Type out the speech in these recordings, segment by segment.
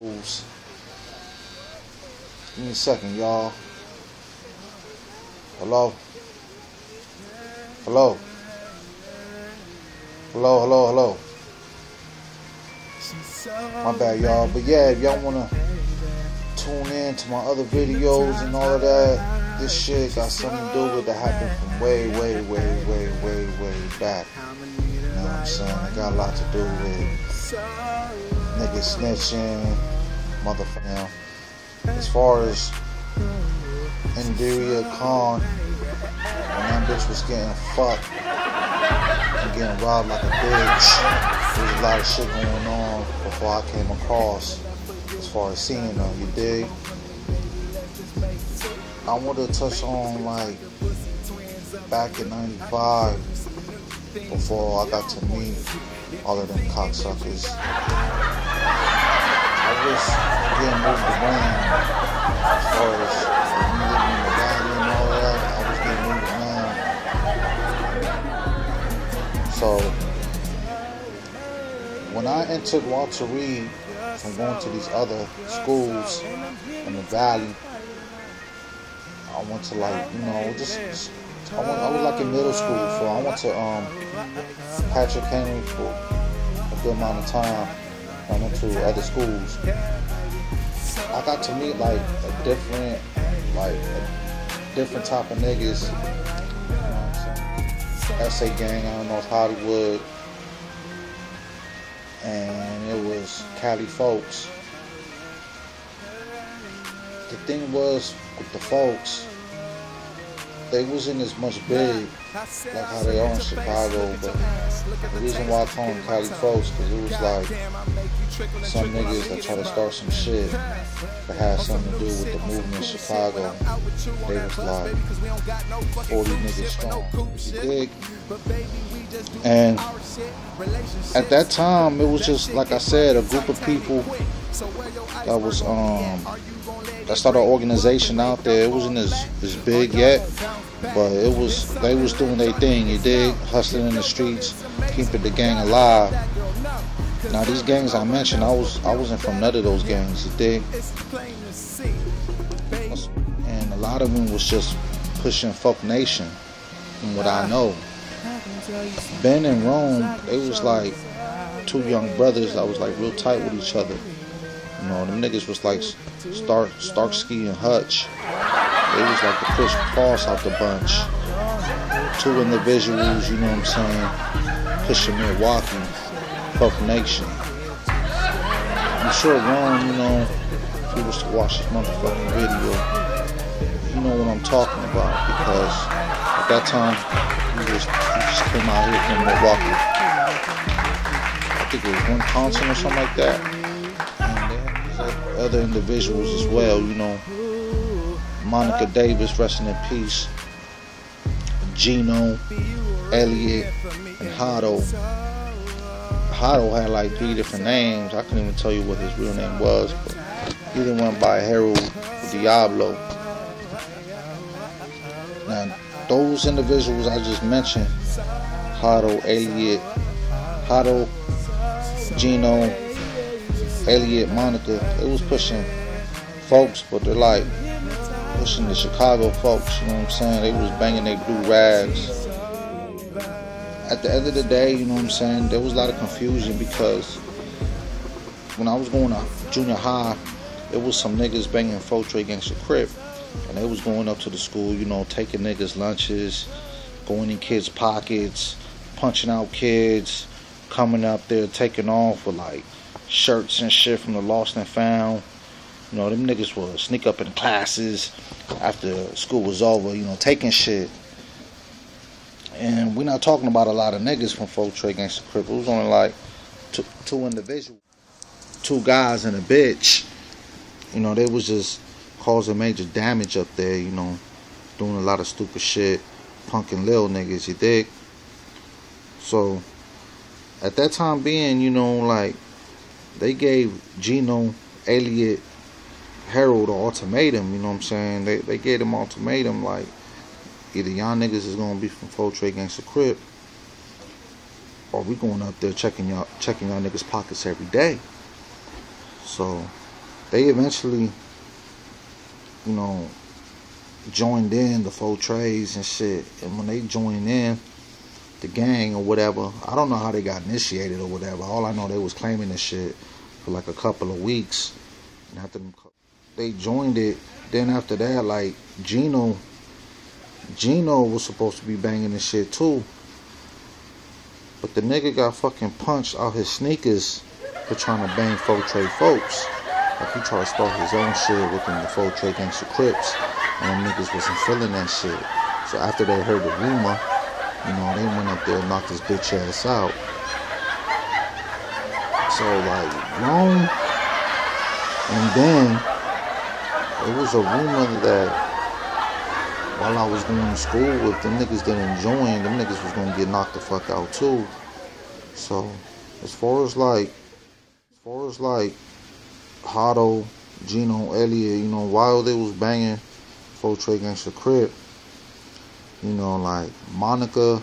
Give me a second, y'all. Hello? Hello? Hello, hello, hello. My bad, y'all. But yeah, if y'all wanna tune in to my other videos and all of that, this shit got something to do with that happened from way back. You know what I'm saying? It got a lot to do with niggas snitching, motherfucking. As far as Inderia Khan, when that bitch was getting fucked and getting robbed like a bitch, there was a lot of shit going on before I came across as far as seeing them, you dig? I want to touch on like back in '95 before I got to meet all of them cocksuckers. I was getting moved around as far as me living in the valley and all that. I was getting moved around. So when I entered Walter Reed from going to these other schools in the valley, I went to like, you know, I was like in middle school. So I went to Patrick Henry for a good amount of time. I went to other schools. I got to meet like a different type of niggas. You know what I'm saying? SA Gang, I don't know, Hollywood. And it was Cali folks. The thing was with the folks, they wasn't as much big like how they are in Chicago, but the reason why I call them Cali folks, because it was like some niggas that try to start some shit that had something to do with the movement in Chicago. They was like 40 niggas strong, you dig? And at that time, it was just, like I said, a group of people that was that started an organization out there. It wasn't as big yet, but they was doing their thing, you dig? Hustling in the streets, keeping the gang alive. Now these gangs I mentioned, I wasn't from none of those gangs, you dig? And a lot of them was just pushing Folk Nation, from what I know. Ben and Rome, they was like two young brothers that was like real tight with each other. You know, them niggas was like Starksky and Hutch. They was like the Chris Cross out the bunch. Two individuals, you know what I'm saying, pushing Milwaukee, Folk Nation. I'm sure Rome, you know, if he was to watch this motherfucking video, you know what I'm talking about, because at that time, he just came out here from Milwaukee. I think it was Wisconsin or something like that. And they had these other individuals as well, you know. Monica Davis, resting in peace. Gino, Elliot, and Hado. Hado had like 3 different names. I couldn't even tell you what his real name was, but he either went by Harold or Diablo. Now, those individuals I just mentioned, Hado, Elliot, Gino, Elliot, Monica, they was pushing folks, but they're like pushing the Chicago folks, you know what I'm saying? They was banging their blue rags. At the end of the day, you know what I'm saying, there was a lot of confusion, because when I was going to junior high, there was some niggas banging Fortray Gangsta Crip. And they was going up to the school, you know, taking niggas' lunches, going in kids' pockets, punching out kids, coming up there, taking off with like shirts and shit from the lost and found. You know, them niggas would sneak up in classes after school was over, you know, taking shit. And we're not talking about a lot of niggas from Fortray Gangsta Crip. It was only like two individuals, 2 guys and a bitch. You know, they was just causing major damage up there, you know, doing a lot of stupid shit, punking little niggas, you dig? So, at that time being, you know, like, they gave Gino, Elliot, Harold an ultimatum, you know what I'm saying? They gave them ultimatum, like, either y'all niggas is gonna be from Fortray Gangsta Crip, or we going up there checking y'all niggas pockets every day. So They eventually, you know, joined in the 4 trades and shit. And when they joined in the gang or whatever, I don't know how they got initiated or whatever. All I know, they was claiming this shit for like a couple of weeks. And after they joined it, then after that, like Gino was supposed to be banging this shit too. But the nigga got fucking punched out his sneakers for trying to bang 4 trade folks. Like he tried to start his own shit within the 4 trade gangster Crips. And them niggas wasn't feeling that shit. So after they heard the rumor, you know, they went up there and knocked his bitch ass out. So like, long. And then, it was a rumor that while I was going to school, if them niggas didn't join, them niggas was gonna get knocked the fuck out too. So, as far as like Hotto, Gino, Elliott, you know, while they was banging 4 trade gangster Crip, you know, like Monica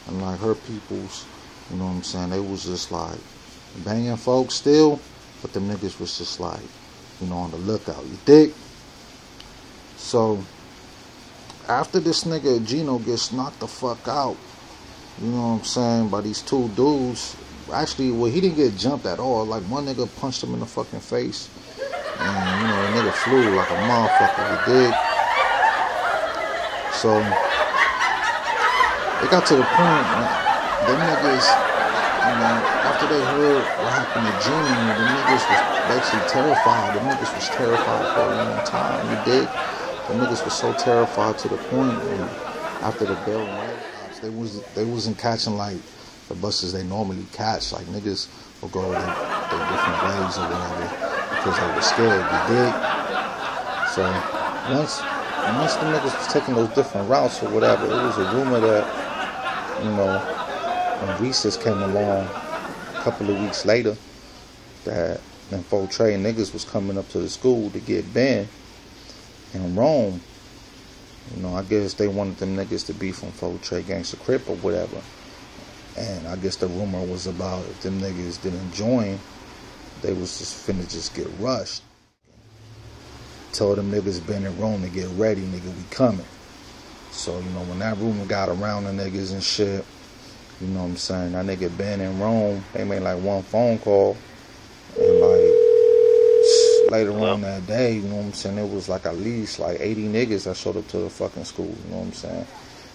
and like her peoples, you know what I'm saying, they was just like banging folks still, but them niggas was just like, you know, on the lookout, you dig? So after this nigga Gino gets knocked the fuck out, you know what I'm saying, by these 2 dudes. Actually, well, he didn't get jumped at all. Like, one nigga punched him in the fucking face, and you know, the nigga flew like a motherfucker, you dig? So it got to the point, them niggas, you know, after they heard what happened to Gino, the niggas was basically terrified. The niggas was terrified for a long time, you dig? The niggas was so terrified to the point, and after the bell rang, they wasn't catching like the buses they normally catch. Like, niggas will go their different ways or whatever because they were scared, you dig? So once the niggas was taking those different routes or whatever, it was a rumor that, you know, when recess came along a couple of weeks later, that them 4 trade niggas was coming up to the school to get banned in Rome. You know, I guess they wanted them niggas to be from 4 trade gangster Crip or whatever. And I guess the rumor was about if them niggas didn't join, they was just finna just get rushed. Told them niggas been in Rome to get ready, nigga, we coming. So, you know, when that rumor got around the niggas and shit, you know what I'm saying, that nigga been in Rome, they made like 1 phone call, and like later on that day, you know what I'm saying, it was like at least like 80 niggas that showed up to the fucking school, you know what I'm saying.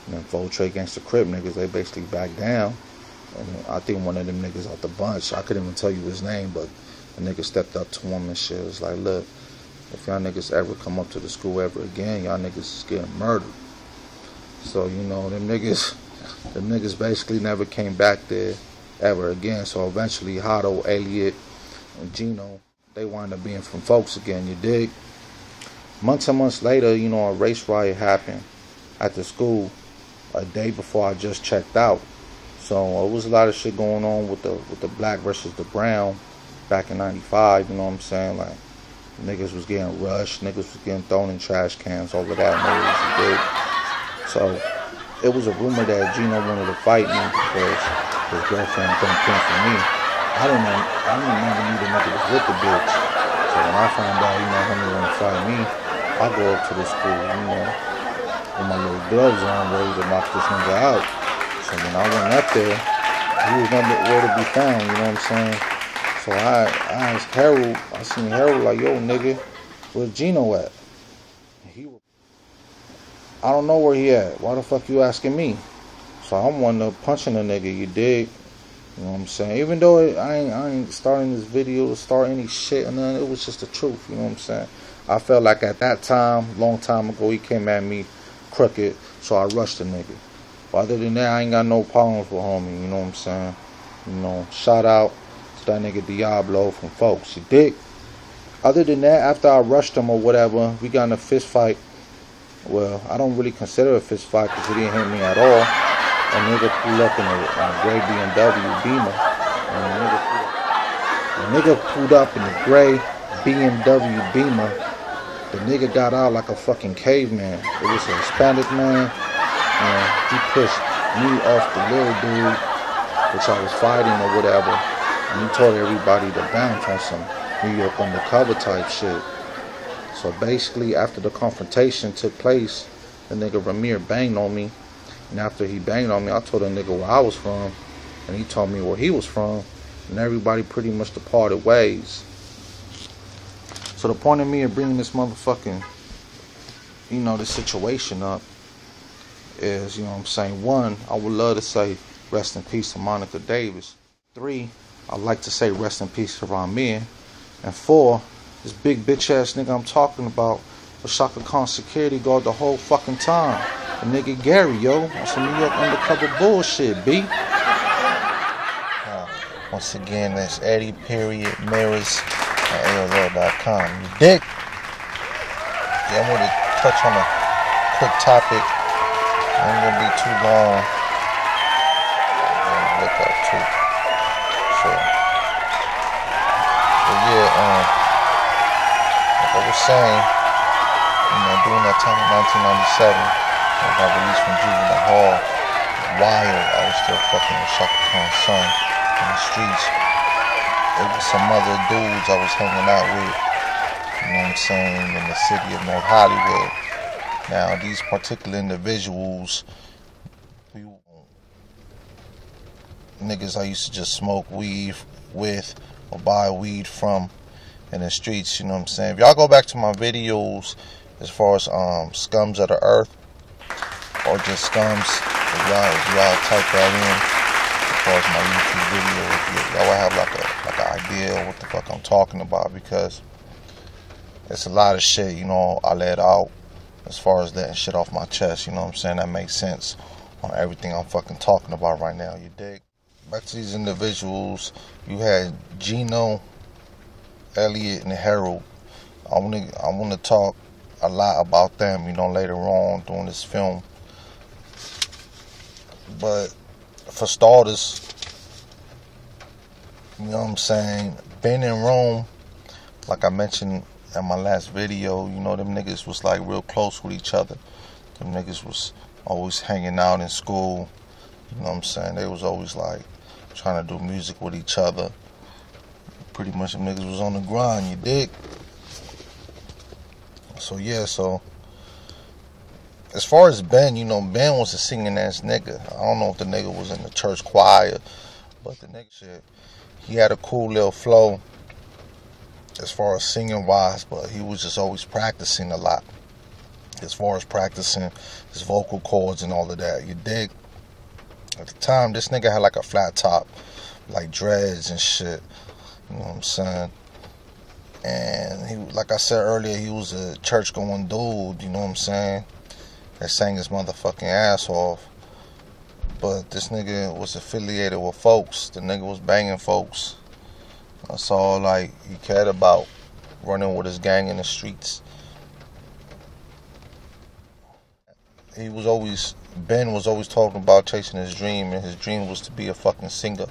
And then 4 trade gangster Crip niggas, they basically backed down. And I think one of them niggas out the bunch, I couldn't even tell you his name, but the nigga stepped up to him and shit. It was like, look, if y'all niggas ever come up to the school ever again, y'all niggas is getting murdered. So, you know, them niggas basically never came back there ever again. So eventually Hotto, Elliott, and Gino, they wound up being from folks again, you dig? Months and months later, you know, a race riot happened at the school a day before I just checked out. So it was a lot of shit going on with the black versus the brown back in '95, you know what I'm saying? Like, niggas was getting rushed, niggas was getting thrown in trash cans over that niggas. So it was a rumor that Gino wanted to fight me because his girlfriend couldn't come for me. I didn't never knew the nigga was with the bitch. So when I found out, you know, homie wanted to fight me, I go up to the school, you know, with my little gloves on, ready to knock this nigga out. So when I went up there, he was nowhere to be found, you know what I'm saying? So I asked Harold, I seen Harold like, yo, nigga, where's Gino at? I don't know where he at. Why the fuck you asking me? So I'm one to punching a nigga, you dig? You know what I'm saying? Even though I ain't starting this video to start any shit or nothing, it was just the truth, you know what I'm saying? I felt like at that time, long time ago, he came at me crooked, so I rushed the nigga. But other than that, I ain't got no problems with homie, you know what I'm saying? You know, shout out to that nigga Diablo from folks, you dig? Other than that, after I rushed him or whatever, we got in a fist fight. Well, I don't really consider a fist fight because he didn't hit me at all. A nigga pulled up in a gray BMW Beamer. And the nigga pulled up in a gray BMW Beamer. The nigga got out like a fucking caveman. It was a Hispanic man. And he pushed me off the little dude, which I was fighting or whatever. And he told everybody to bounce on some New York undercover type shit. So basically, after the confrontation took place, the nigga Ramir banged on me. And after he banged on me, I told the nigga where I was from. And he told me where he was from. And everybody pretty much departed ways. So the point of me of bringing this motherfucking, this situation up is, you know what I'm saying, 1, I would love to say rest in peace to Monica Davis. 3, I'd like to say rest in peace to Ramir. And 4, this big bitch ass nigga I'm talking about was Chaka Khan's security guard the whole fucking time. The nigga Gary, yo, on some New York undercover bullshit, B. Once again, that's Eddie Mirrors at AOL.com. You dig? Yeah, I'm going to touch on a quick topic. I ain't going to be too long. I'm going to look up too. So, but yeah, like I was saying, during that time in 1997, I got released from juvenile hall. While I was still fucking with Chaka Khan's son in the streets. It was some other dudes I was hanging out with, you know what I'm saying, in the city of North Hollywood. Now, these particular individuals, niggas I used to just smoke weed with or buy weed from in the streets, you know what I'm saying. If y'all go back to my videos as far as scums of the earth or just scums, if y'all type that in as far as my YouTube videos, y'all will have like an idea of what the fuck I'm talking about, because it's a lot of shit, I let out as far as letting shit off my chest, you know what I'm saying, that makes sense on everything I'm fucking talking about right now, you dig? Back to these individuals, you had Gino, Elliot, and Harold. I want to talk a lot about them, later on during this film. But for starters, you know what I'm saying, being in Rome, like I mentioned in my last video, them niggas was like real close with each other. Them niggas was always hanging out in school, you know what I'm saying, they was always like trying to do music with each other. Pretty much them niggas was on the grind, you dig? So yeah, so as far as Ben, Ben was a singing ass nigga. I don't know if the nigga was in the church choir, but the nigga shit, he had a cool little flow as far as singing wise, but he was just always practicing a lot as far as practicing his vocal cords and all of that, you dig? At the time, this nigga had like a flat top, like dreads and shit, you know what I'm saying? And he, like I said earlier, he was a church going dude, you know what I'm saying, that sang his motherfucking ass off. But this nigga was affiliated with folks. The nigga was banging folks. That's all like he cared about, running with his gang in the streets. Ben was always talking about chasing his dream, and his dream was to be a fucking singer.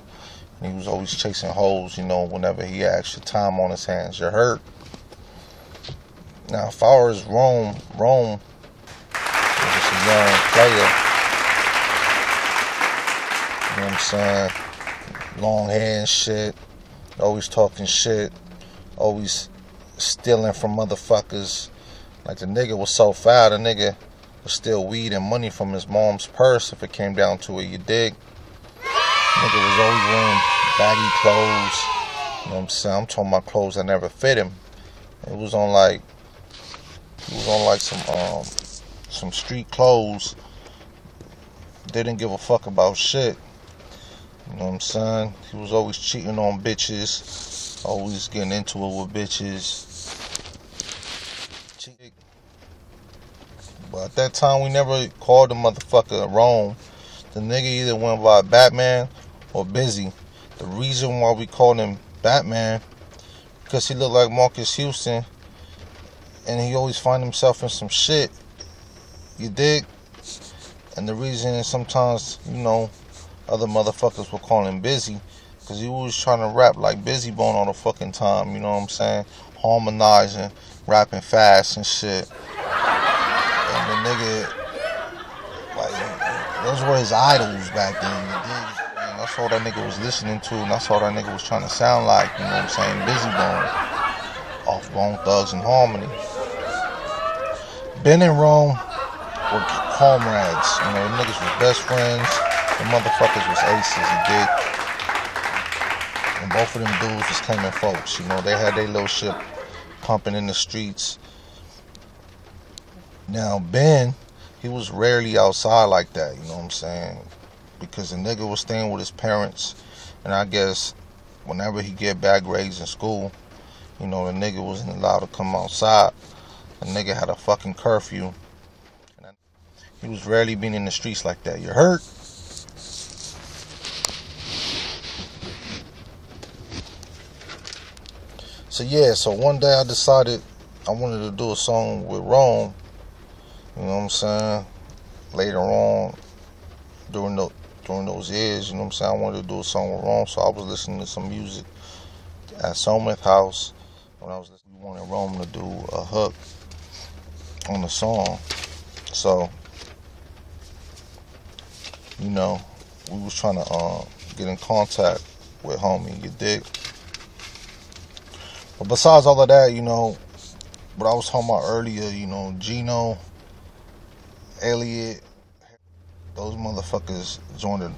And he was always chasing hoes, whenever he had extra time on his hands. You heard? Now, as far as Rome was just a young player. You know what I'm saying? Long hair and shit. Always talking shit. Always stealing from motherfuckers. Like, the nigga was so foul, the nigga would steal weed and money from his mom's purse if it came down to it, you dig? Nigga was always wearing baggy clothes. You know what I'm saying? I'm talking about clothes that never fit him. It was on like some street clothes. Didn't give a fuck about shit. You know what I'm saying? He was always cheating on bitches. Always getting into it with bitches. But at that time, we never called the motherfucker Rome. The nigga either went by Batman or Busy. The reason why we called him Batman, because he looked like Marcus Houston, and he always find himself in some shit. You dig? And the reason is sometimes, other motherfuckers will call him Busy, because he was trying to rap like Busy Bone all the fucking time, you know what I'm saying? Harmonizing, rapping fast and shit. And the nigga, like, those were his idols back then, you dig? And that's all that nigga was listening to, and that's all that nigga was trying to sound like, you know what I'm saying? Busy Bone. off Bone Thugs and Harmony. Ben and Rome were comrades. You know, the niggas was best friends. The motherfuckers was aces, you dig? And both of them dudes was claiming folks. You know, they had their little shit pumping in the streets. Now, Ben, he was rarely outside like that, you know what I'm saying? Because the nigga was staying with his parents. And I guess whenever he get bad grades in school, you know, the nigga wasn't allowed to come outside. The nigga had a fucking curfew. And he was rarely being in the streets like that. You heard? So yeah, so one day I decided I wanted to do a song with Rome. You know what I'm saying? Later on, during those years, you know what I'm saying, I wanted to do a song with Rome. So I was listening to some music at Someth House. When I was listening, we wanted Rome to do a hook on the song. So, you know, we was trying to get in contact with homie, you dig? But besides all of that, you know, what I was talking about earlier, you know, Gino, Elliot, those motherfuckers joined the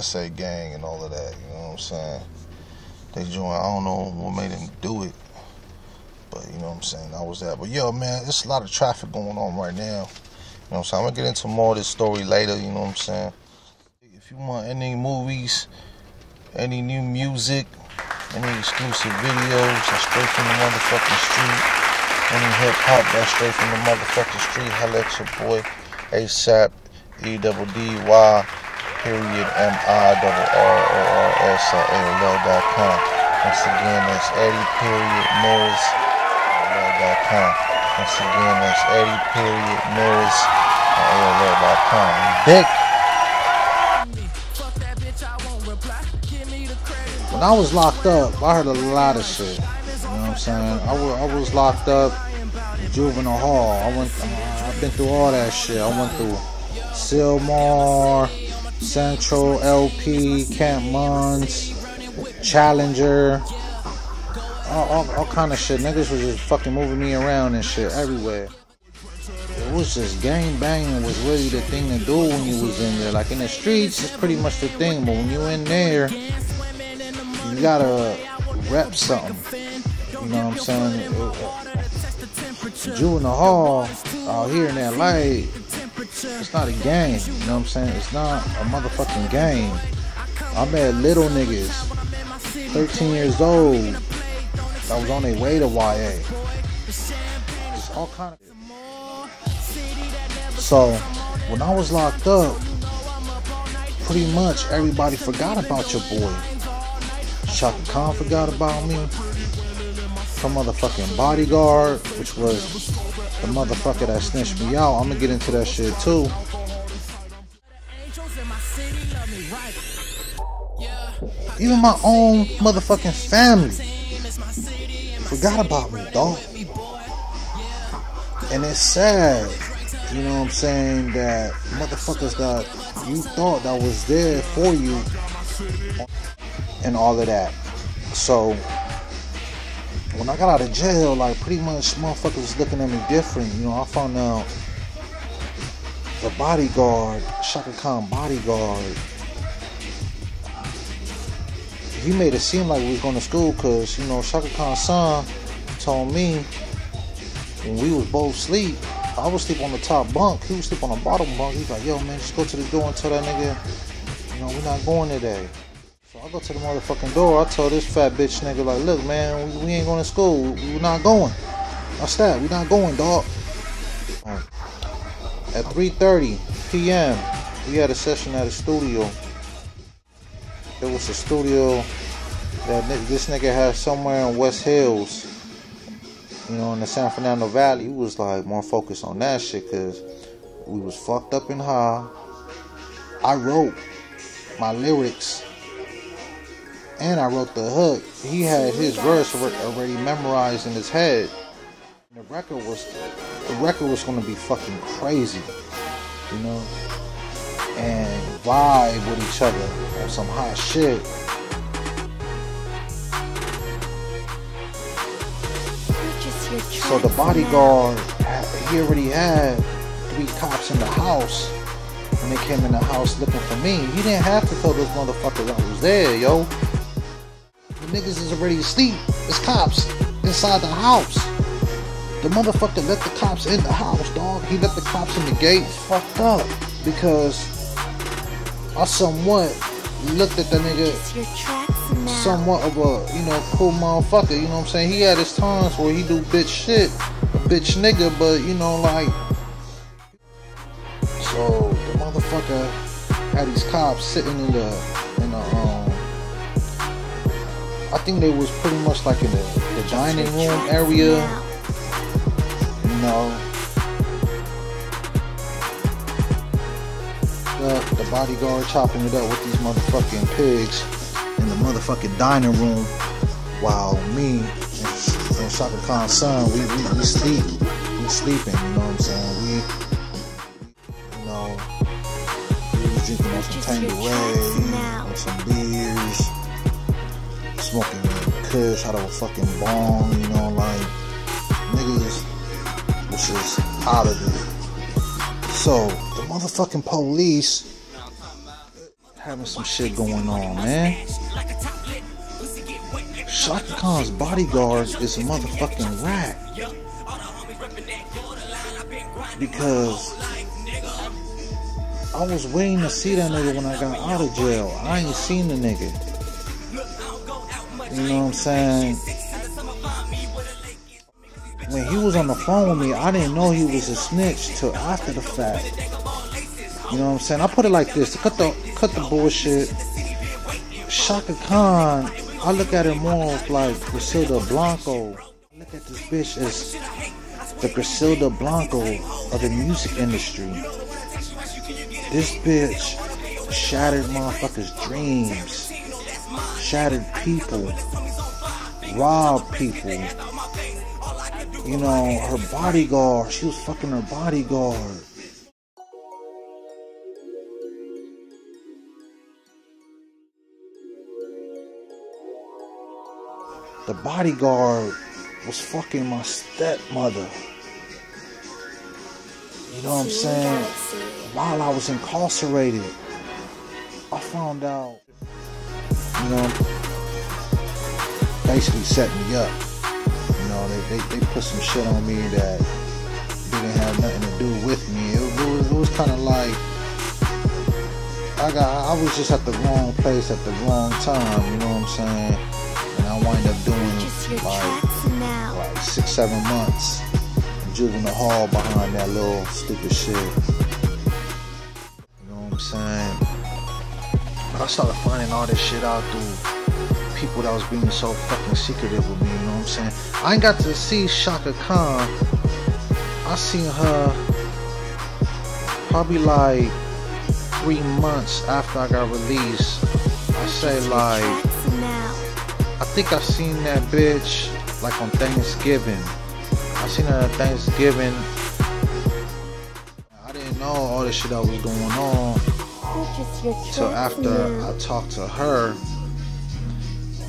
SA gang and all of that, you know what I'm saying? They joined, I don't know what made them do it, but you know what I'm saying, that was that. But yo, man, there's a lot of traffic going on right now, you know what I'm saying? I'm gonna get into more of this story later, you know what I'm saying? If you want any movies, any new music, any exclusive videos, that's straight from the motherfucking street. Any hip hop, that's straight from the motherfucking street. Holla at your boy, ASAP, EDDY, period, MIRRORS at AOL.com. Once again, that's Eddie, period, Mirrors, AOL.com. Once again, that's Eddie, period, Mirrors, at AOL.com. Dick. When I was locked up, I heard a lot of shit. You know what I'm saying? I was locked up in juvenile hall. I've been through all that shit. I went through Sylmar, Central, LP, Camp Munns, Challenger, all kind of shit. Niggas was just fucking moving me around and shit everywhere. It was just gang banging was really the thing to do when you was in there. Like in the streets, it's pretty much the thing, but when you in there, you gotta rep something. You know what I'm saying? Juvenile hall out here in LA, it's not a game. You know what I'm saying? It's not a motherfucking game. I met little niggas, 13 years old, that was on their way to YA. It's all kind of. So when I was locked up, pretty much everybody forgot about your boy. Chaka Khan forgot about me. Some motherfucking bodyguard, which was the motherfucker that snitched me out. I'm gonna get into that shit too. Even my own motherfucking family forgot about me, dog. And it's sad, you know what I'm saying, that motherfuckers that you thought that was there for you and all of that. So when I got out of jail, like pretty much motherfuckers was looking at me different. You know, I found out the bodyguard, Chaka Khan bodyguard, he made it seem like we was going to school, because, you know, Chaka Khan's son told me when we was both asleep, I was sleep on the top bunk, he was sleep on the bottom bunk. He's like, yo man, just go to the door and tell that nigga, you know, we're not going today. So I go to the motherfucking door, I tell this fat bitch nigga, like, look man, we ain't going to school, we're not going. That's that, we're not going, dog. At 3:30 p.m., we had a session at a studio. It was a studio that this nigga had somewhere in West Hills, you know, in the San Fernando Valley. He was like more focused on that shit, because we was fucked up and high. I wrote my lyrics and I wrote the hook. He had his verse already memorized in his head. And the record was gonna be fucking crazy, you know, and vibe with each other on some hot shit. So the bodyguard, he already had 3 cops in the house when they came in the house looking for me. He didn't have to tell those motherfuckers I was there, yo. The niggas is already asleep. There's cops inside the house. The motherfucker let the cops in the house, dog. He let the cops in the gate. Fucked up. Because I somewhat looked at the nigga somewhat of a, you know, cool motherfucker. You know what I'm saying? He had his times where he do bitch shit. A bitch nigga, but you know, like. So the motherfucker had these cops sitting in the I think they was pretty much like in the dining room area. You know, the bodyguard chopping it up with these motherfucking pigs in the motherfucking dining room, while me and Chaka Khan's son, we sleep, we sleeping. You know what I'm saying? We was drinking on some Tanqueray, and some beers, smoking kush out of a fucking bong. You know, like niggas was just out of it. So the motherfucking police having some shit going on, man. Chaka Khan's bodyguard is a motherfucking rat. Because I was waiting to see that nigga when I got out of jail. I ain't seen the nigga. You know what I'm saying? When he was on the phone with me, I didn't know he was a snitch till after the fact. You know what I'm saying? I put it like this, to cut the bullshit. Chaka Khan, I look at it more of like Griselda Blanco. I look at this bitch as the Griselda Blanco of the music industry. This bitch shattered motherfuckers' dreams, shattered people, robbed people. You know, her bodyguard, she was fucking her bodyguard. The bodyguard was fucking my stepmother. You know what I'm saying? While I was incarcerated, I found out, you know, basically set me up. You know, they put some shit on me that didn't have nothing to do with me. It was kind of like I was just at the wrong place at the wrong time. You know what I'm saying? And I wind up doing like 6-7 months in juvenile hall behind that little stupid shit. You know what I'm saying? But I started finding all this shit out through people that was being so fucking secretive with me. You know what I'm saying? I ain't got to see Chaka Khan. I seen her probably like 3 months after I got released. I say like, I think I seen that bitch like on Thanksgiving. I seen her at Thanksgiving. I didn't know all this shit that was going on till after I talked to her.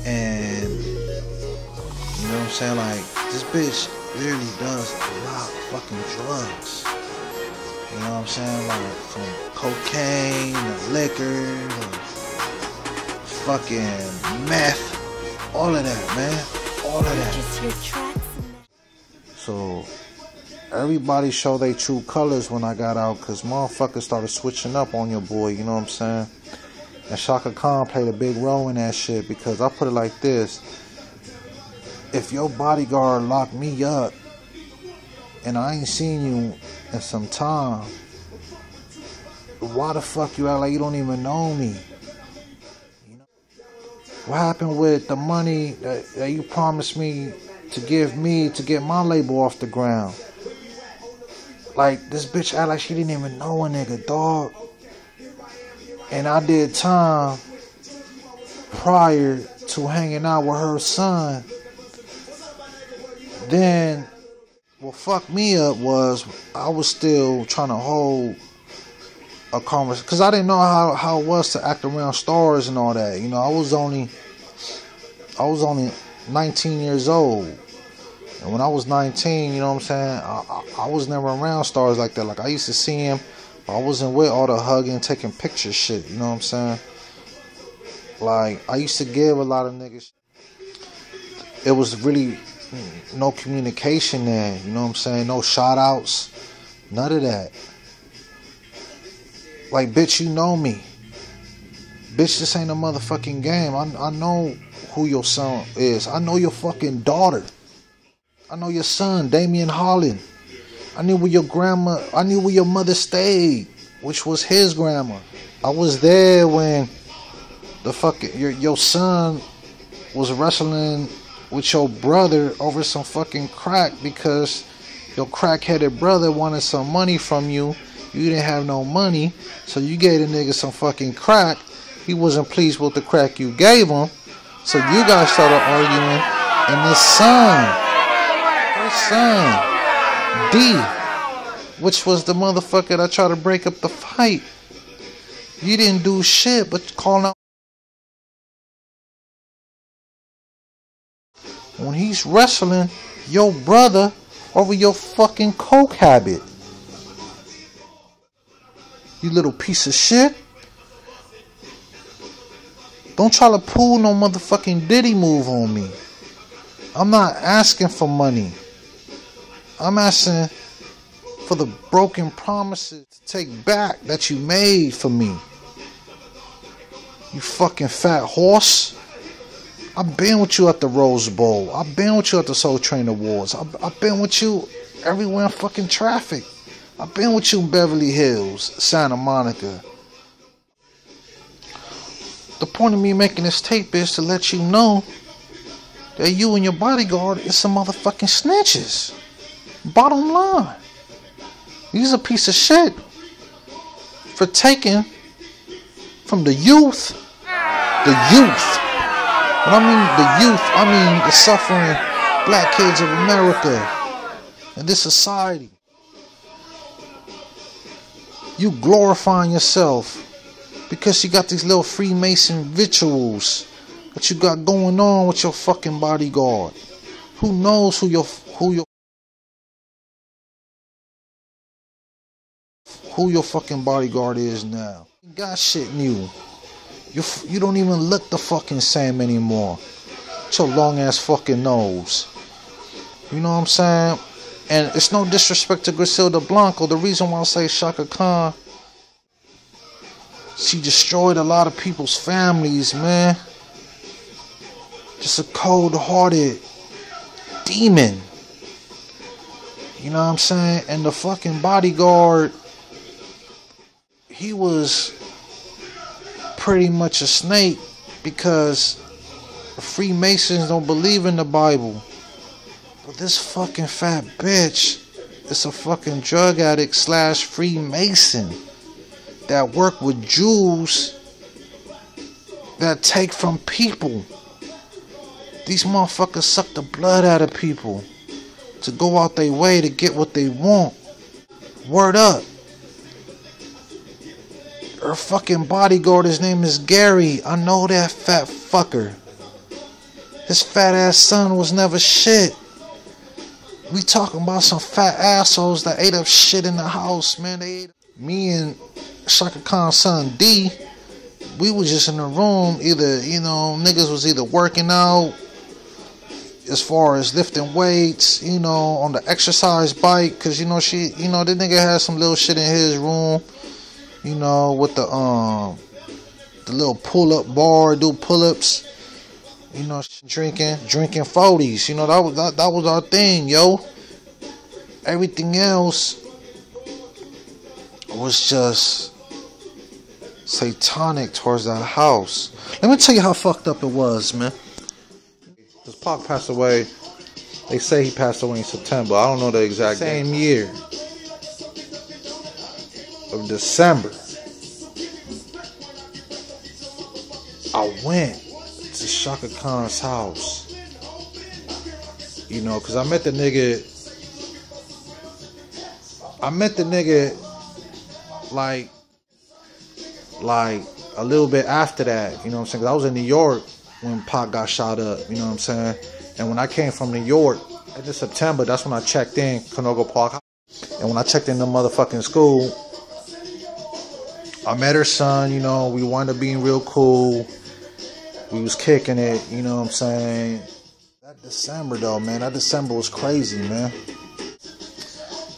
And you know what I'm saying? Like, this bitch literally does a lot of fucking drugs. You know what I'm saying? Like, from cocaine to liquor to fucking meth. All of that, man. All of that. So, everybody show their true colors when I got out, because motherfuckers started switching up on your boy, you know what I'm saying? And Chaka Khan played a big role in that shit, because I put it like this. If your bodyguard locked me up, and I ain't seen you in some time, why the fuck you act like you don't even know me? What happened with the money that you promised me to give me to get my label off the ground? Like, this bitch act like she didn't even know a nigga, dog. And I did time prior to hanging out with her son. Then, what fucked me up was I was still trying to hold a conversation, because I didn't know how it was to act around stars and all that. You know, I was only 19 years old. And when I was 19, you know what I'm saying, I was never around stars like that. Like, I used to see him, but I wasn't with all the hugging, taking pictures shit, you know what I'm saying? Like, I used to give a lot of niggas. It was really no communication there, you know what I'm saying? No shout outs, none of that. Like, bitch, you know me. Bitch, this ain't a motherfucking game. I know who your son is. I know your fucking daughter. I know your son, Damian Holland. I knew where your mother stayed, which was his grandma. I was there when the fucking your son was wrestling with your brother over some fucking crack because your crack-headed brother wanted some money from you. You didn't have no money, so you gave the nigga some fucking crack. He wasn't pleased with the crack you gave him, so you guys started arguing. And his son, D, which was the motherfucker that tried to break up the fight. You didn't do shit but calling out. When he's wrestling your brother over your fucking coke habit. You little piece of shit. Don't try to pull no motherfucking Diddy move on me. I'm not asking for money. I'm asking for the broken promises to take back that you made for me. You fucking fat horse. I've been with you at the Rose Bowl. I've been with you at the Soul Train Awards. I've been with you everywhere in fucking traffic. I've been with you in Beverly Hills, Santa Monica. The point of me making this tape is to let you know that you and your bodyguard is some motherfucking snitches. Bottom line. He's a piece of shit for taking from the youth. The youth. When I mean the youth, I mean the suffering black kids of America and this society. You glorifying yourself because you got these little Freemason rituals that you got going on with your fucking bodyguard. Who knows who your fucking bodyguard is now? You got shit new. You don't even look the fucking same anymore. With your long ass fucking nose. You know what I'm saying? And it's no disrespect to Griselda Blanco. The reason why I say Chaka Khan, she destroyed a lot of people's families, man. Just a cold-hearted demon. You know what I'm saying? And the fucking bodyguard, he was pretty much a snake because the Freemasons don't believe in the Bible. But this fucking fat bitch is a fucking drug addict / Freemason that work with Jews that take from people. These motherfuckers suck the blood out of people to go out their way to get what they want. Word up. Her fucking bodyguard, his name is Gary. I know that fat fucker. His fat ass son was never shit. We talking about some fat assholes that ate up shit in the house, man. Me and Chaka Khan's son D, we was just in the room. Either, niggas was either working out as far as lifting weights, on the exercise bike, cause the nigga had some little shit in his room, with the little pull-up bar, do pull-ups, drinking 40s, that was our thing, yo. Everything else was just satanic towards that house. Let me tell you how fucked up it was, man. Because Pac passed away. They say he passed away in September. I don't know the exact same year of December. I went to Chaka Khan's house. Because I met the nigga like a little bit after that, you know what I'm saying? 'Cause I was in New York when Pac got shot up, you know what I'm saying? And when I came from New York, End of September, that's when I checked in Canoga Park. And when I checked in the motherfucking school, I met her son, you know, we wound up being real cool. We was kicking it, you know what I'm saying? That December though, man, that December was crazy, man.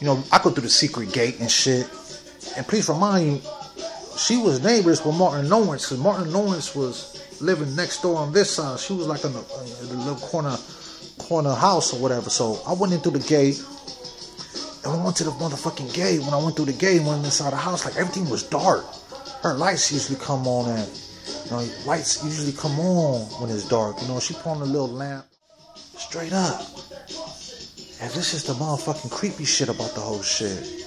You know, I go through the secret gate and shit. And please remind you, she was neighbors with Martin Lawrence, because Martin Lawrence was living next door on this side. She was like in the little corner house or whatever. So I went in through the gate. And we went to the motherfucking gate. When I went through the gate and went inside the house, like everything was dark. Her lights usually come on and, you know, lights usually come on when it's dark. You know, she put on a little lamp. Straight up. And this is the motherfucking creepy shit about the whole shit.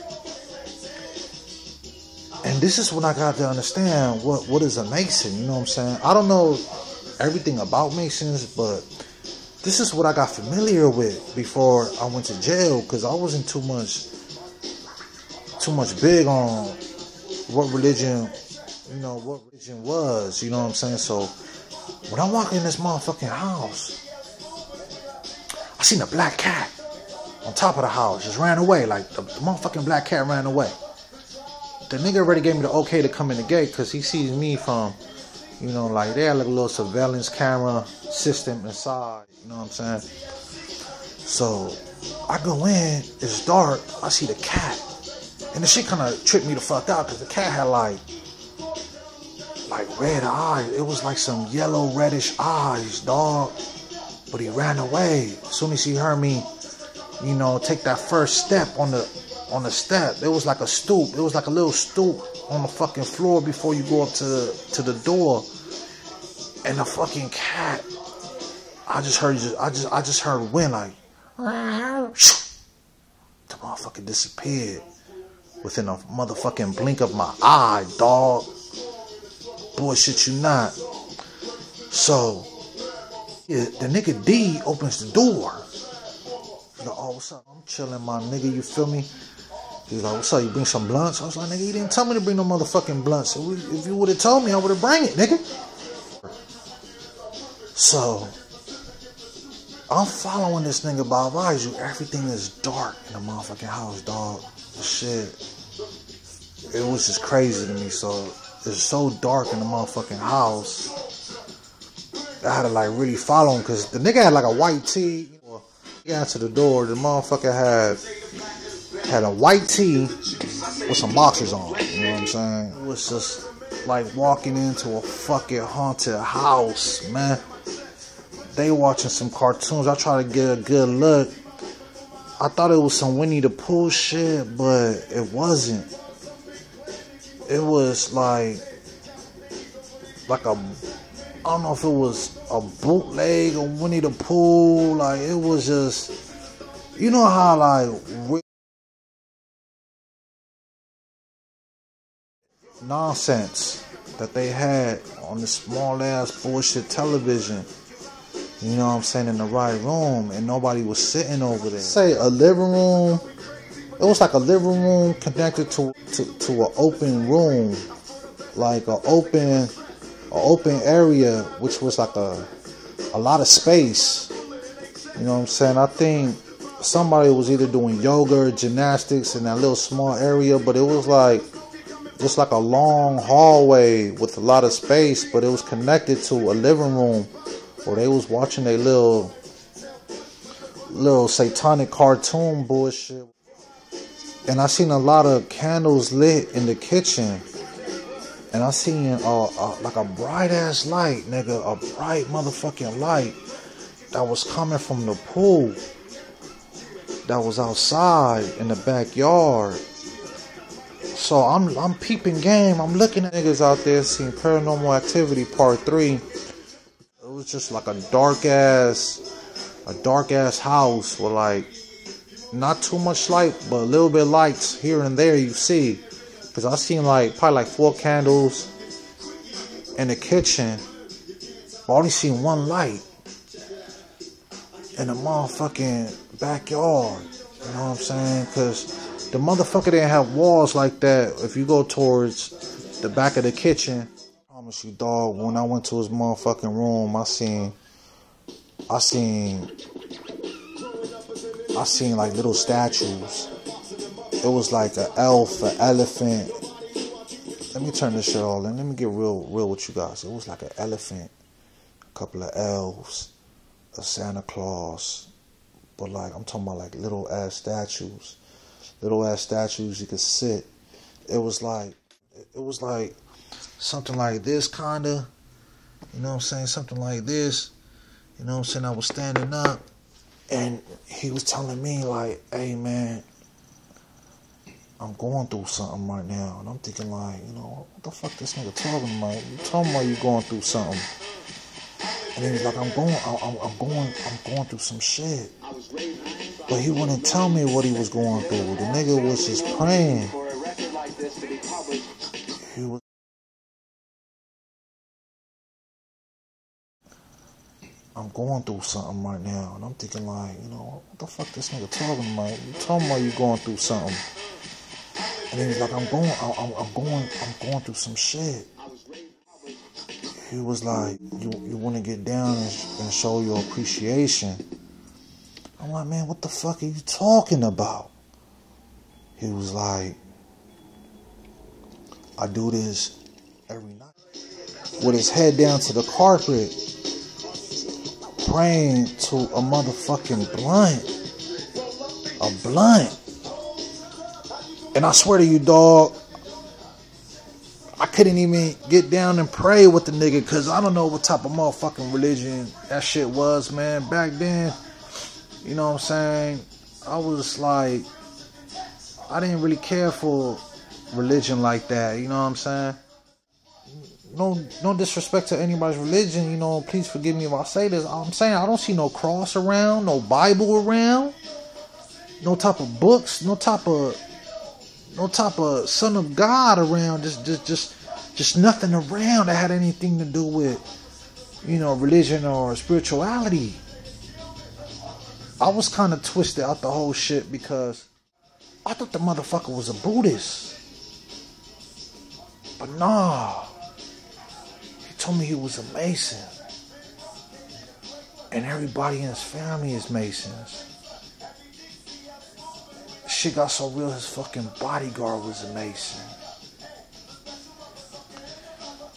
And this is when I got to understand what is a Mason, you know what I'm saying? I don't know everything about Masons, but this is what I got familiar with before I went to jail, because I wasn't too much big on what religion was, you know what I'm saying? So when I walked in this motherfucking house, I seen a black cat on top of the house, just ran away, like the motherfucking black cat ran away. The nigga already gave me the okay to come in the gate, because he sees me from, you know, like they had like a little surveillance camera system inside, you know what I'm saying? So I go in, it's dark, I see the cat, and the shit kind of tripped me the fuck out, because the cat had like red eyes. It was like some yellow reddish eyes, dog. But he ran away as soon as he heard me, you know, take that first step on the step. It was like a stoop. It was like a little stoop on the fucking floor before you go up to the door. And the fucking cat, I just heard wind like, the motherfucker disappeared within a motherfucking blink of my eye, dog. Boy, shit you not. So yeah, the nigga D opens the door. He's like, oh, what's up? I'm chilling, my nigga, you feel me? He's like, what's up, you bring some blunts? I was like, nigga, you didn't tell me to bring no motherfucking blunts. If you would have told me, I would have bring it, nigga. So I'm following this nigga, but I advise you, everything is dark in the motherfucking house, dog. The shit, it was just crazy to me. So it's so dark in the motherfucking house, I had to like really follow him, because the nigga had like a white tee. He got to the door, the motherfucker had a white tee with some boxers on, you know what I'm saying? It was just like walking into a fucking haunted house, man. They watching some cartoons. I tried to get a good look. I thought it was some Winnie the Pooh shit, but it wasn't. It was like a, I don't know if it was a bootleg of Winnie the Pooh. Like, it was just, you know how like nonsense that they had on the small ass bullshit television, you know what I'm saying, in the right room, and nobody was sitting over there. Say a living room, it was like a living room connected to an open room, like an open area, which was like a lot of space, you know what I'm saying? I think somebody was either doing yoga or gymnastics in that little small area, but it was like just like a long hallway with a lot of space, but it was connected to a living room where they was watching a little satanic cartoon bullshit. And I seen a lot of candles lit in the kitchen, and I seen like a bright ass light, nigga, a bright motherfucking light that was coming from the pool that was outside in the backyard. So I'm peeping game. I'm looking at niggas out there, seeing Paranormal Activity Part 3. It was just like a dark ass house with like not too much light, but a little bit of lights here and there you see. Cause I seen like probably like 4 candles in the kitchen, but I only seen one light in the motherfucking backyard. You know what I'm saying? Cause the motherfucker didn't have walls like that. If you go towards the back of the kitchen, I promise you, dog, when I went to his motherfucking room, I seen I seen like little statues. It was like an elf, an elephant. Let me turn this shit on and let me get real with you guys. It was like an elephant, a couple of elves, a Santa Claus. But like, I'm talking about like little ass statues. Little ass statues you could sit. It was like something like this kinda. You know what I'm saying? Something like this. You know what I'm saying? I was standing up and he was telling me like, hey man, I'm going through something right now. And I'm thinking like, you know, what the fuck this nigga talking about? You talking about you going through something. And he was like, I'm going through some shit. But he wouldn't tell me what he was going through. The nigga was just praying. He was I'm going through something right now. And I'm thinking like, you know, what the fuck this nigga talking about? You talking about you going through something. And he was like, I'm going through some shit. He was like, you want to get down and show your appreciation. I'm like, man, what the fuck are you talking about? He was like, I do this every night. With his head down to the carpet, praying to a motherfucking blunt. A blunt. And I swear to you, dog, I couldn't even get down and pray with the nigga because I don't know what type of motherfucking religion that shit was, man. Back then, you know what I'm saying? I was like, I didn't really care for religion like that, you know what I'm saying? No disrespect to anybody's religion, you know, please forgive me if I say this. I'm saying I don't see no cross around, no Bible around, no type of books, no type of Son of God around, just nothing around that had anything to do with, you know, religion or spirituality. I was kind of twisted out the whole shit because I thought the motherfucker was a Buddhist. But nah, he told me he was a Mason. And everybody in his family is Masons. Shit got so real, his fucking bodyguard was a Mason.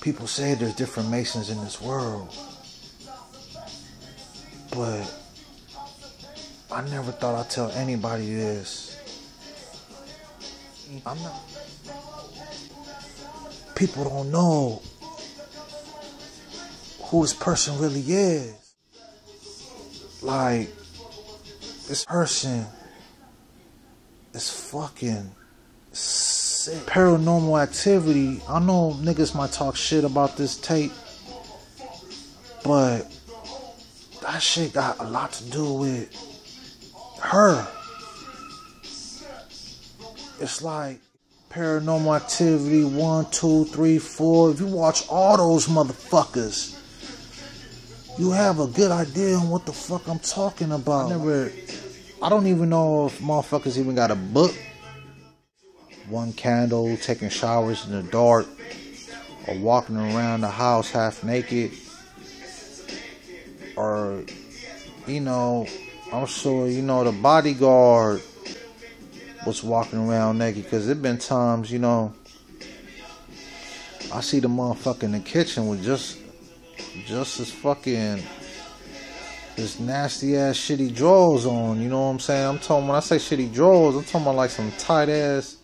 People say there's different Masons in this world. But I never thought I'd tell anybody this. I'm not. People don't know who this person really is. Like, this person is fucking sick. Paranormal activity. I know niggas might talk shit about this tape, but that shit got a lot to do with her. It's like Paranormal Activity 1, 2, 3, 4. If you watch all those motherfuckers, you have a good idea on what the fuck I'm talking about. I don't even know if motherfuckers even got a book. One candle, taking showers in the dark, or walking around the house half naked, or, you know, I'm sure, you know, the bodyguard was walking around naked, because there been times, you know, I see the motherfucker in the kitchen with just as fucking this nasty ass shitty drawers on, you know what I'm saying? I'm talking, when I say shitty drawers, I'm talking about like some tight ass,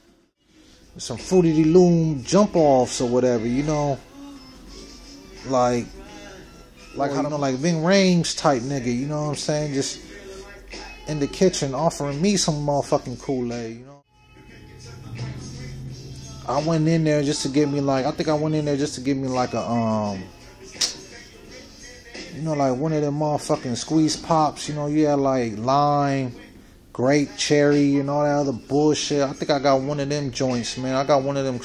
some Fruity Loom jump offs or whatever, you know, like I don't know, like Ving Rhames type nigga, you know what I'm saying? Just in the kitchen offering me some motherfucking Kool-Aid, you know. I went in there just to get me like, I think I went in there just to get me like a you know, like one of them motherfucking squeeze pops, you know, you had like lime, grape, cherry, and all that other bullshit. I think I got one of them joints, man. I got one of them.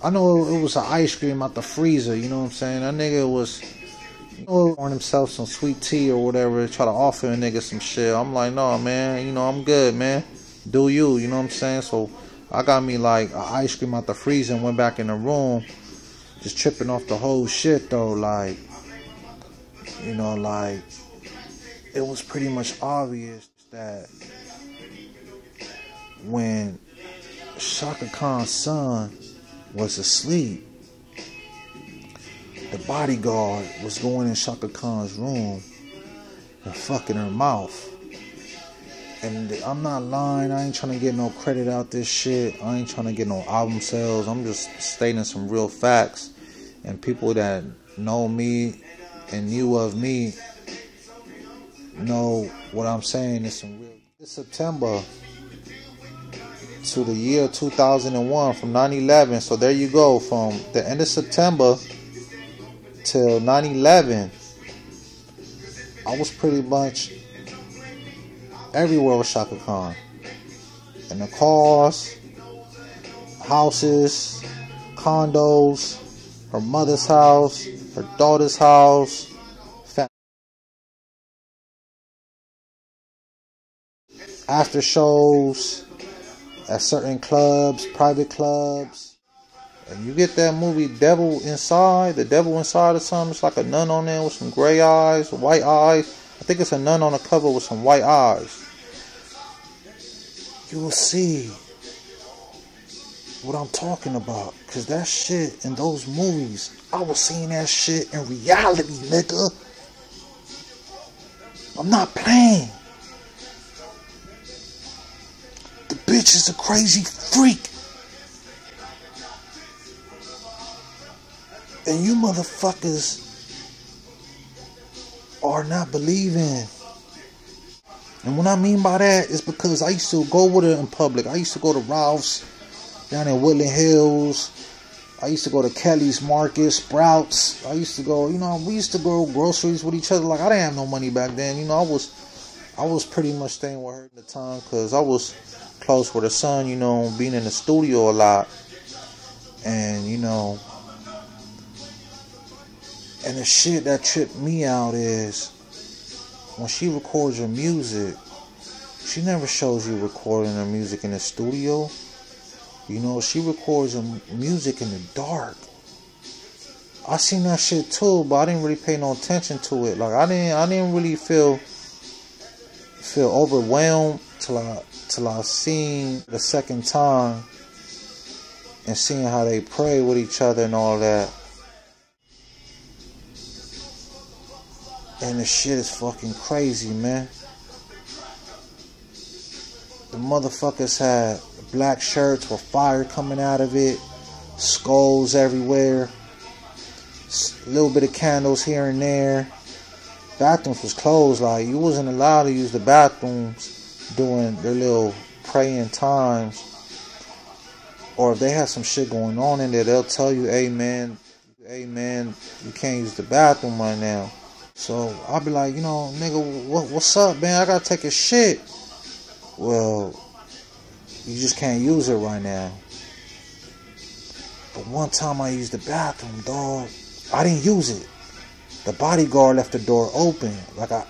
I know it was an ice cream out the freezer, you know what I'm saying? That nigga was, you know, on himself some sweet tea or whatever, try to offer a nigga some shit. I'm like, no, man, you know, I'm good, man. Do you know what I'm saying? So I got me like an ice cream out the freezer and went back in the room, just tripping off the whole shit though, like, you know, like, it was pretty much obvious that when Chaka Khan's son was asleep, the bodyguard was going in Chaka Khan's room and fucking her mouth. And I'm not lying. I ain't trying to get no credit out this shit. I ain't trying to get no album sales. I'm just stating some real facts. And people that know me and knew of me know what I'm saying is some real. This September to the year 2001 from 9/11. So there you go. From the end of September till 9/11, I was pretty much everywhere with Chaka Khan. In the cars, houses, condos, her mother's house, her daughter's house, after shows at certain clubs, private clubs. And you get that movie Devil Inside, The Devil Inside or something. It's like a nun on there with some gray eyes, white eyes. I think it's a nun on the cover with some white eyes. You will see what I'm talking about. Because that shit in those movies, I was seeing that shit in reality, nigga. I'm not playing. The bitch is a crazy freak. And you motherfuckers are not believing. And what I mean by that is because I used to go with her in public. I used to go to Ralph's down in Woodland Hills. I used to go to Kelly's Market, Sprouts. I used to go, we used to go groceries with each other. Like, I didn't have no money back then. I was pretty much staying with her at the time because I was close with her son, being in the studio a lot. And, and the shit that tripped me out is when she records her music, she never shows you recording her music in the studio. She records her music in the dark. I seen that shit too, but I didn't really pay no attention to it. Like I didn't really feel overwhelmed till I seen the second time and seeing how they pray with each other and all that. And the shit is fucking crazy, man. The motherfuckers had black shirts with fire coming out of it, skulls everywhere, a little bit of candles here and there. Bathrooms was closed. Like, you wasn't allowed to use the bathrooms during their little praying times. Or if they have some shit going on in there, they'll tell you, hey man, you can't use the bathroom right now. So I'll be like, nigga, what's up, man? I gotta take a shit. Well, you just can't use it right now. But one time I used the bathroom, dog. I didn't use it. The bodyguard left the door open. I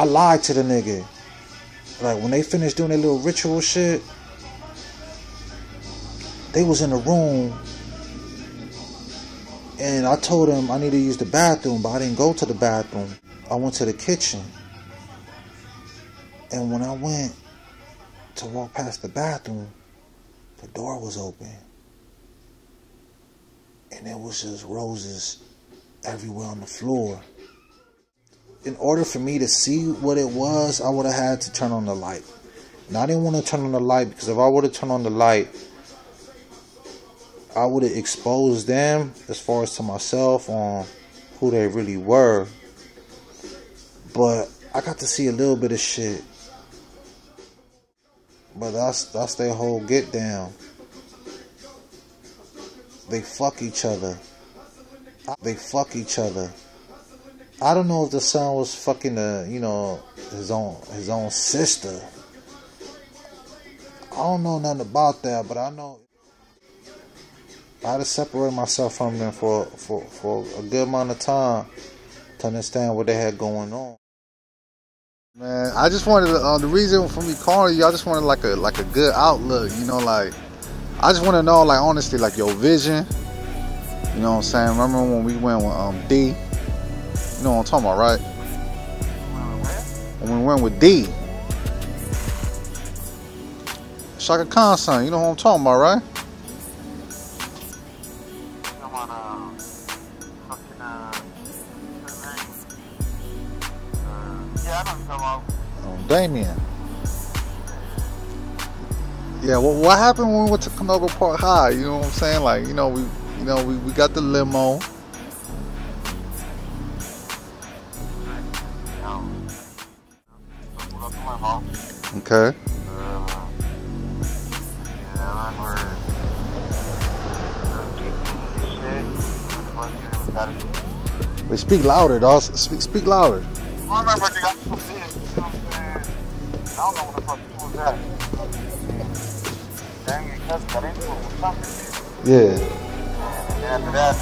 lied to the nigga. Like, when they finished doing their little ritual shit, they was in the room. And I told them I need to use the bathroom, but I didn't go to the bathroom. I went to the kitchen. And when I went to walk past the bathroom, the door was open. And there was just roses everywhere on the floor. In order for me to see what it was, I would have had to turn on the light. And I didn't want to turn on the light because if I would have turned on the light, I would have exposed them as far as to myself on who they really were. But I got to see a little bit of shit. But that's their whole get down. They fuck each other. I don't know if the son was fucking his own sister. I don't know nothing about that, but I know I had to separate myself from them for a good amount of time to understand what they had going on. Man, I just wanted the reason for me calling you, I just wanted like a good outlook, I just want to know, honestly, your vision. You know what I'm saying? Remember when we went with D? You know what I'm talking about, right? When we went with D. Chaka Khan son, you know who I'm talking about, right? I'm on fucking yeah, I don't know. Damien. Yeah, well, what happened when we went to Canoga Park High? You know what I'm saying? Like, we got the limo. Okay. Wait, speak louder, dog. Speak louder. I remember they got so big, you know what I'm saying? I don't know what the fuck he was at. Dang, your cousin got into it with something. Yeah. And after that,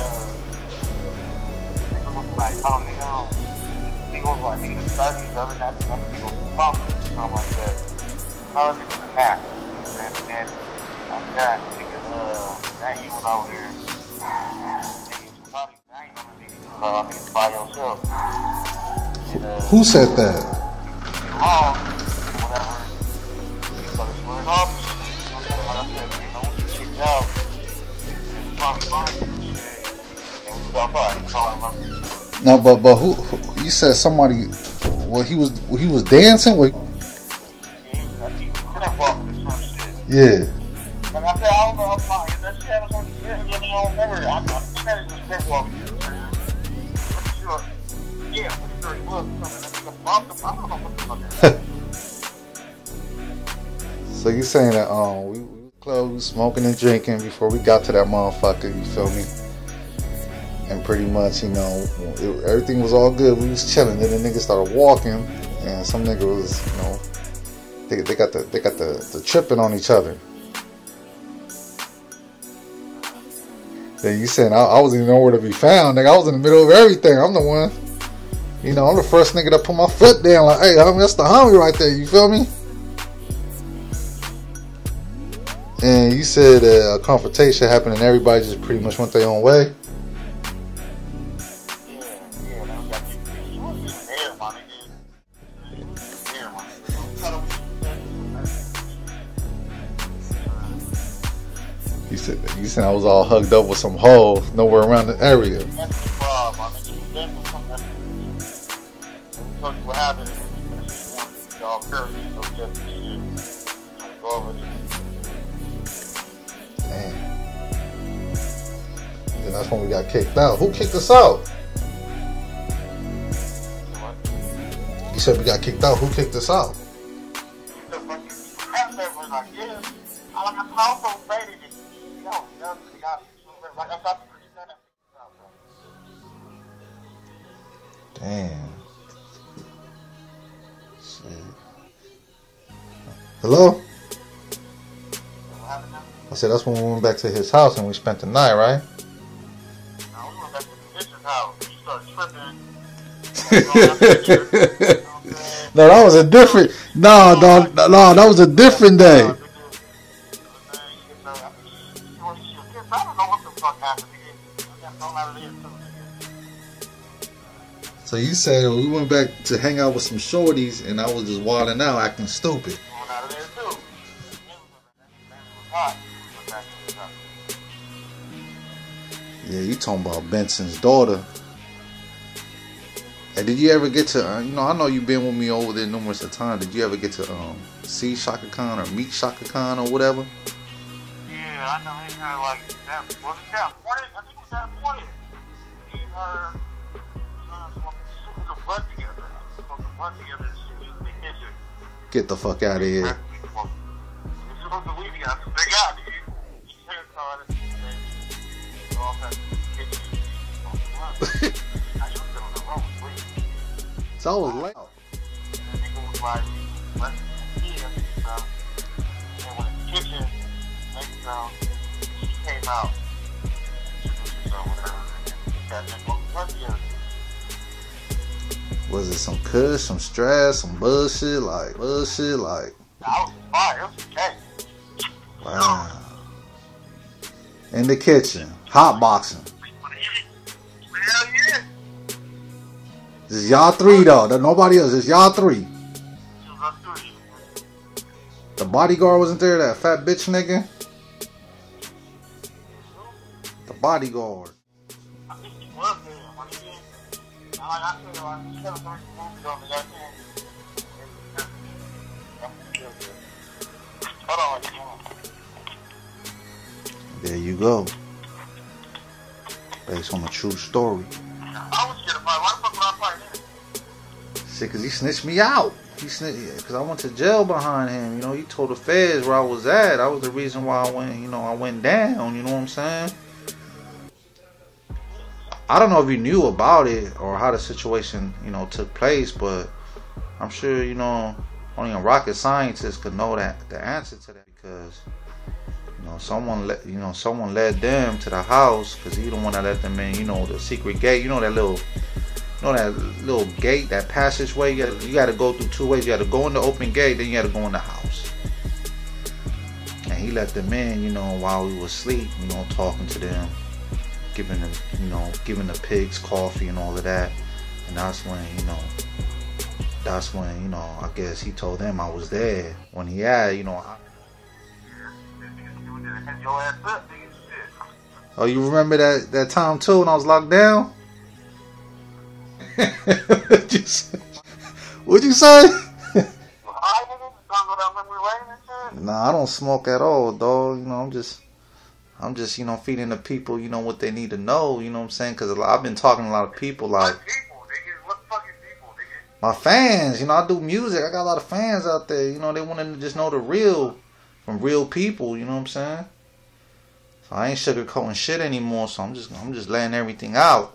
nigga was like, oh, nigga was like, nigga, the studies, other than that, nigga was bumping, something like that. How nigga was a nap. And then, after that, nigga, dang, you was out here. By yourself. Who said that? No, but who? You said somebody. Well, he was dancing. Yeah. Like I said, I don't know. That shit was on the screen. I don't remember. I said it was just walking. Yeah, pretty sure he was something. I don't know what the fuck that is. So you saying that we closed smoking and drinking before we got to that motherfucker, you feel me? And pretty much, everything was all good. We was chilling. Then the nigga started walking, and some nigga was, they got the tripping on each other. Then you saying I wasn't even nowhere to be found, nigga. I was in the middle of everything. I'm the one. I'm the first nigga to put my foot down. Like, hey, homie, that's the homie right there. You feel me? And you said a confrontation happened and everybody just pretty much went their own way. You said I was all hugged up with some hoes nowhere around the area. Damn. Then that's when we got kicked out. Who kicked us out? You said we got kicked out. Who kicked us out? Damn. Shit. Hello? I said that's when we went back to his house and we spent the night, right? No, we went back to the bitch's house. You started tripping. No, that was a different. No, that was a different day. I don't know what the fuck happened. So you said we went back to hang out with some shorties and I was just wilding out, acting stupid. Yeah, you talking about Benson's daughter. And did you ever get to, I know you've been with me over there numerous of times. Did you ever get to see Chaka Khan or meet Chaka Khan or whatever? Yeah, I know he kind of like that. Was it California? I think it was California. He and her smoking the butt together. Smoking the butt together and shit. In the kitchen. Get the fuck out of here. You're supposed to leave you guys. They got me. He said card and all that kitchen. So I was late. And the nigga was like, let's see him. And when the kitchen, next she came out. Was it some kush, some stress, some bullshit, like? I was fire. It was okay. Wow. In the kitchen, hot boxing. Hell yeah. Just y'all three though. There's nobody else. Just y'all three. The bodyguard wasn't there, that fat bitch nigga? The bodyguard. I think he was there when he did. Like I said, like, he never three movies on the goddamn. Hold on. There you go. Based on a true story. I was scared about it. Why the fuck would I fight him? Shit, cause he snitched me out. Cause I went to jail behind him. You know, he told the feds where I was at. That was the reason why I went. You know, I went down. You know what I'm saying? I don't know if you knew about it or how the situation, you know, took place, but I'm sure, you know, only a rocket scientist could know that the answer to that, because someone led them to the house, because he the one that let them in. You know, the secret gate. You know that little gate, that passageway. You got to go through two ways. You got to go in the open gate, then you got to go in the house. And he let them in, you know, while we was asleep. You know, talking to them, giving the pigs coffee and all of that. And that's when, I guess he told them I was there when he had, Oh, you remember that time too when I was locked down? What'd you say? Nah, I don't smoke at all, dog. I'm just feeding the people, what they need to know. You know what I'm saying? Because I've been talking to a lot of people, like my fans. I do music. I got a lot of fans out there. They want to just know the real from real people. You know what I'm saying? So I ain't sugarcoating shit anymore. So I'm just letting everything out.